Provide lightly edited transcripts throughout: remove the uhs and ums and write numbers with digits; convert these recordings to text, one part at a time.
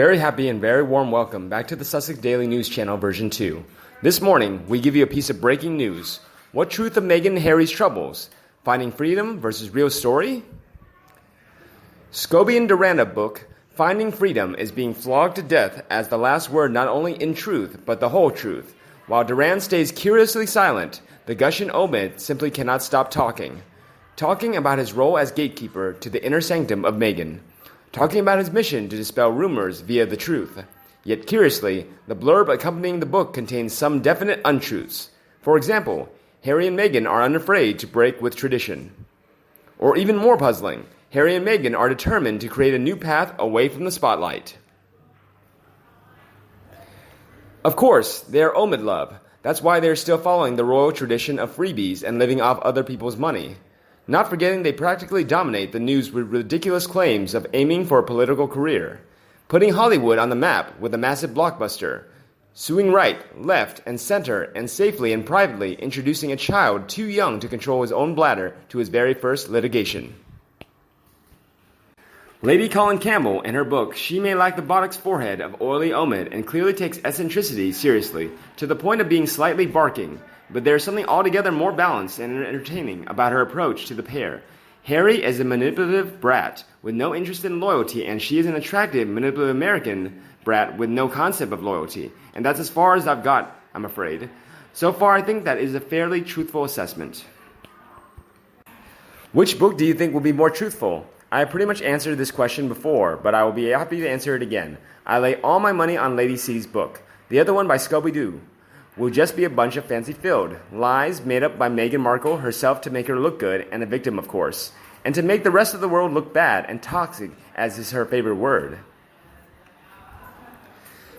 Very happy and very warm welcome back to the Sussex Daily News Channel version 2. This morning, we give you a piece of breaking news. What truth of Meghan and Harry's troubles? Finding freedom versus real story? Scobie and Duranda book, Finding Freedom, is being flogged to death as the last word not only in truth, but the whole truth. While Durand stays curiously silent, the gushing Omid simply cannot stop talking. Talking about his role as gatekeeper to the inner sanctum of Meghan. Talking about his mission to dispel rumors via the truth. Yet curiously, the blurb accompanying the book contains some definite untruths. For example, Harry and Meghan are unafraid to break with tradition. Or even more puzzling, Harry and Meghan are determined to create a new path away from the spotlight. Of course, they are Omid love. That's why they are still following the royal tradition of freebies and living off other people's money. Not forgetting they practically dominate the news with ridiculous claims of aiming for a political career, putting Hollywood on the map with a massive blockbuster, suing right, left, and center, and safely and privately introducing a child too young to control his own bladder to his very first litigation. Lady Colin Campbell, in her book, she may lack the buttocks forehead of oily Omid and clearly takes eccentricity seriously, to the point of being slightly barking. But there is something altogether more balanced and entertaining about her approach to the pair. Harry is a manipulative brat with no interest in loyalty, and she is an attractive, manipulative American brat with no concept of loyalty. And that's as far as I've got, I'm afraid. So far, I think that is a fairly truthful assessment. Which book do you think will be more truthful? I have pretty much answered this question before, but I will be happy to answer it again. I lay all my money on Lady C's book. The other one by Scooby-Doo will just be a bunch of fancy-filled lies made up by Meghan Markle herself to make her look good, and a victim, of course, and to make the rest of the world look bad and toxic, as is her favorite word.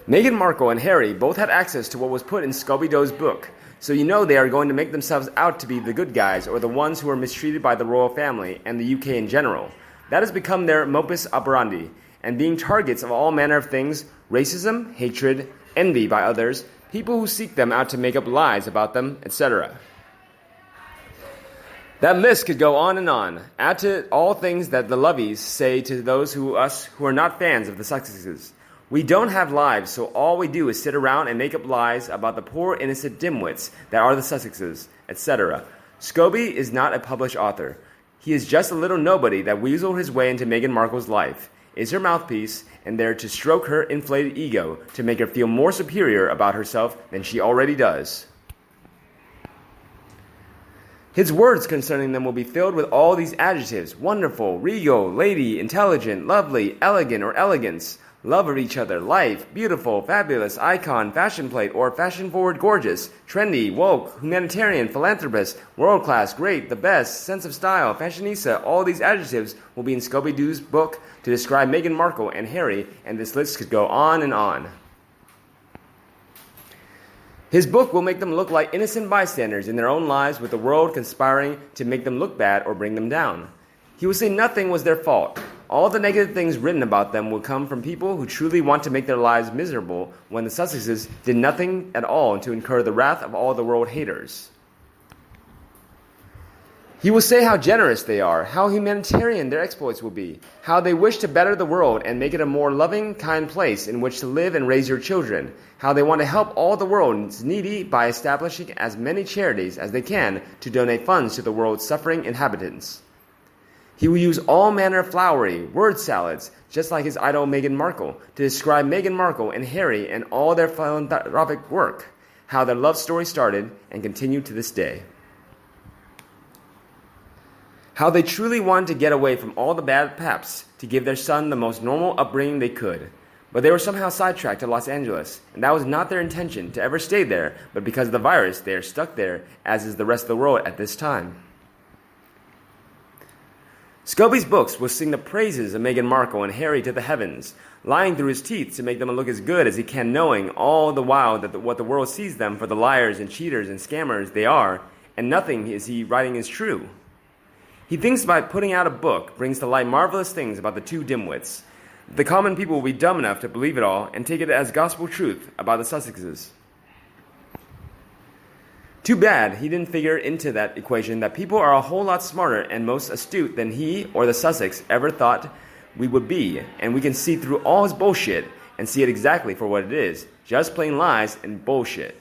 Meghan Markle and Harry both had access to what was put in Scooby-Doo's book, so you know they are going to make themselves out to be the good guys or the ones who are mistreated by the royal family and the UK in general. That has become their modus operandi, and being targets of all manner of things: racism, hatred, envy by others, people who seek them out to make up lies about them, etc. That list could go on and on. Add to it all things that the Loveys say to those who are not fans of the Sussexes. We don't have lives, so all we do is sit around and make up lies about the poor innocent dimwits that are the Sussexes, etc. Scobie is not a published author. He is just a little nobody that weaseled his way into Meghan Markle's life, is her mouthpiece, and there to stroke her inflated ego to make her feel more superior about herself than she already does. His words concerning them will be filled with all these adjectives: wonderful, regal, lady, intelligent, lovely, elegant or elegance, love of each other, life, beautiful, fabulous, icon, fashion plate, or fashion-forward gorgeous, trendy, woke, humanitarian, philanthropist, world-class, great, the best, sense of style, fashionista. All these adjectives will be in Scooby-Doo's book to describe Meghan Markle and Harry, and this list could go on and on. His book will make them look like innocent bystanders in their own lives, with the world conspiring to make them look bad or bring them down. He will say nothing was their fault. All the negative things written about them will come from people who truly want to make their lives miserable, when the Sussexes did nothing at all to incur the wrath of all the world haters. He will say how generous they are, how humanitarian their exploits will be, how they wish to better the world and make it a more loving, kind place in which to live and raise your children, how they want to help all the world's needy by establishing as many charities as they can to donate funds to the world's suffering inhabitants. He will use all manner of flowery word salads, just like his idol Meghan Markle, to describe Meghan Markle and Harry and all their philanthropic work, how their love story started and continued to this day. How they truly wanted to get away from all the bad paps to give their son the most normal upbringing they could. But they were somehow sidetracked to Los Angeles, and that was not their intention to ever stay there, but because of the virus, they are stuck there, as is the rest of the world at this time. Scobie's books will sing the praises of Meghan Markle and Harry to the heavens, lying through his teeth to make them look as good as he can, knowing all the while that what the world sees them for the liars and cheaters and scammers they are, and nothing is he writing is true. He thinks by putting out a book brings to light marvelous things about the two dimwits. The common people will be dumb enough to believe it all and take it as gospel truth about the Sussexes. Too bad he didn't figure into that equation that people are a whole lot smarter and most astute than he or the Sussex ever thought we would be, and we can see through all his bullshit and see it exactly for what it is, just plain lies and bullshit.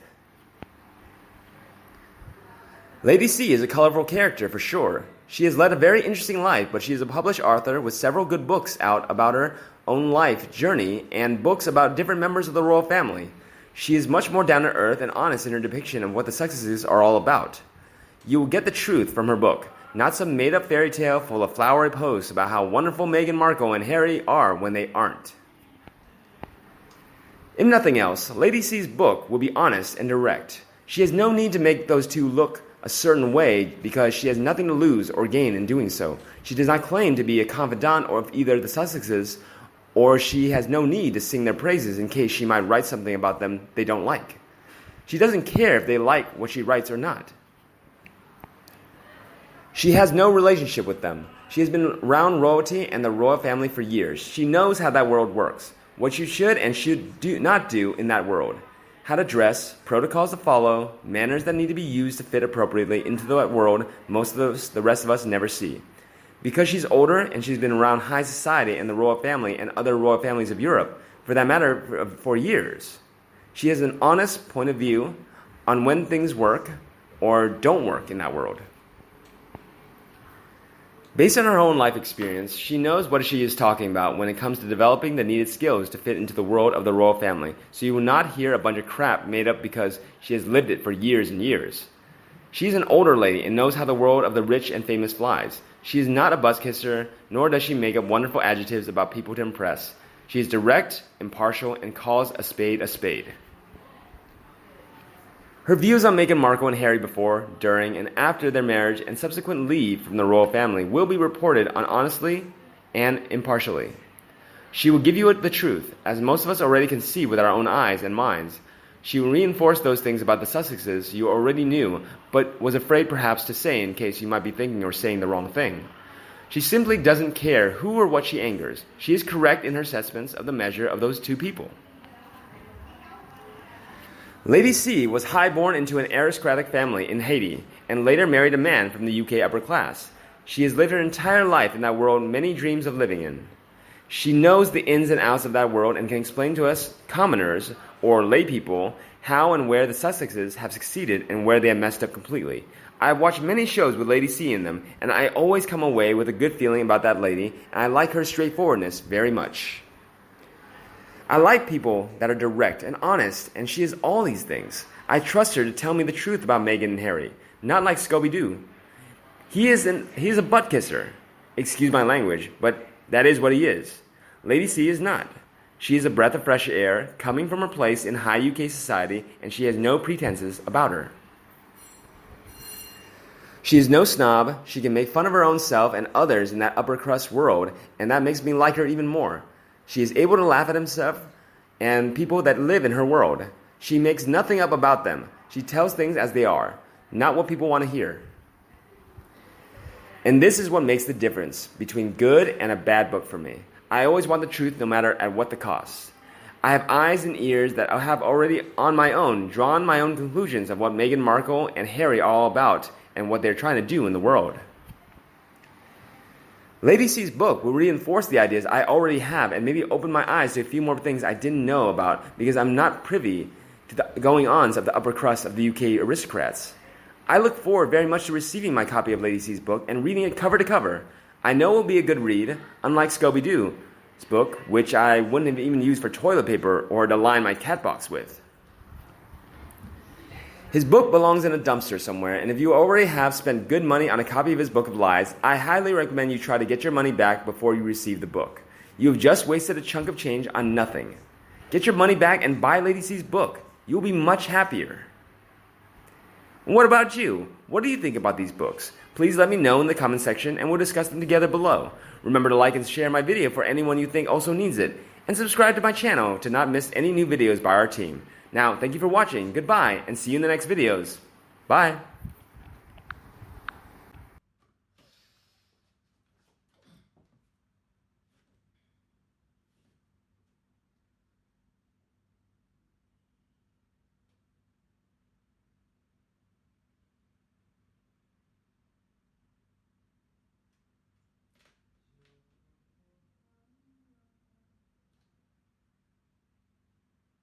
Lady C is a colorful character for sure. She has led a very interesting life, but she is a published author with several good books out about her own life journey and books about different members of the royal family. She is much more down to earth and honest in her depiction of what the Sussexes are all about. You will get the truth from her book, not some made-up fairy tale full of flowery posts about how wonderful Meghan Markle and Harry are when they aren't. If nothing else, Lady C's book will be honest and direct. She has no need to make those two look a certain way because she has nothing to lose or gain in doing so. She does not claim to be a confidant of either the Sussexes, or she has no need to sing their praises in case she might write something about them they don't like. She doesn't care if they like what she writes or not. She has no relationship with them. She has been around royalty and the royal family for years. She knows how that world works, what you should and should not do in that world, how to dress, protocols to follow, manners that need to be used to fit appropriately into that world most of the rest of us never see. Because she's older and she's been around high society and the royal family and other royal families of Europe, for that matter, for years, she has an honest point of view on when things work or don't work in that world. Based on her own life experience, she knows what she is talking about when it comes to developing the needed skills to fit into the world of the royal family, so you will not hear a bunch of crap made up because she has lived it for years and years. She's an older lady and knows how the world of the rich and famous flies. She is not a butt-kisser, nor does she make up wonderful adjectives about people to impress. She is direct, impartial, and calls a spade a spade. Her views on Meghan Markle and Harry before, during, and after their marriage and subsequent leave from the royal family will be reported on honestly and impartially. She will give you the truth, as most of us already can see with our own eyes and minds. She will reinforce those things about the Sussexes you already knew, but was afraid perhaps to say in case you might be thinking or saying the wrong thing. She simply doesn't care who or what she angers. She is correct in her assessments of the measure of those two people. Lady C was highborn into an aristocratic family in Haiti and later married a man from the UK upper class. She has lived her entire life in that world many dreams of living in. She knows the ins and outs of that world and can explain to us commoners or lay people how and where the Sussexes have succeeded and where they have messed up completely. I have watched many shows with Lady C in them, and I always come away with a good feeling about that lady, and I like her straightforwardness very much. I like people that are direct and honest, and she is all these things. I trust her to tell me the truth about Meghan and Harry, not like Scooby-Doo. He's a butt kisser. Excuse my language, but that is what he is. Lady C is not. She is a breath of fresh air, coming from her place in high UK society, and she has no pretenses about her. She is no snob. She can make fun of her own self and others in that upper crust world, and that makes me like her even more. She is able to laugh at herself and people that live in her world. She makes nothing up about them. She tells things as they are, not what people want to hear. And this is what makes the difference between good and a bad book for me. I always want the truth no matter at what the cost. I have eyes and ears that I have already on my own drawn my own conclusions of what Meghan Markle and Harry are all about and what they're trying to do in the world. Lady C's book will reinforce the ideas I already have and maybe open my eyes to a few more things I didn't know about because I'm not privy to the goings-ons of the upper crust of the UK aristocrats. I look forward very much to receiving my copy of Lady C's book and reading it cover to cover. I know it will be a good read, unlike Scooby-Doo's book, which I wouldn't have even used for toilet paper or to line my cat box with. His book belongs in a dumpster somewhere, and if you already have spent good money on a copy of his Book of Lies, I highly recommend you try to get your money back before you receive the book. You have just wasted a chunk of change on nothing. Get your money back and buy Lady C's book. You'll be much happier. And what about you? What do you think about these books? Please let me know in the comment section and we'll discuss them together below. Remember to like and share my video for anyone you think also needs it. And subscribe to my channel to not miss any new videos by our team. Now, thank you for watching, goodbye, and see you in the next videos. Bye!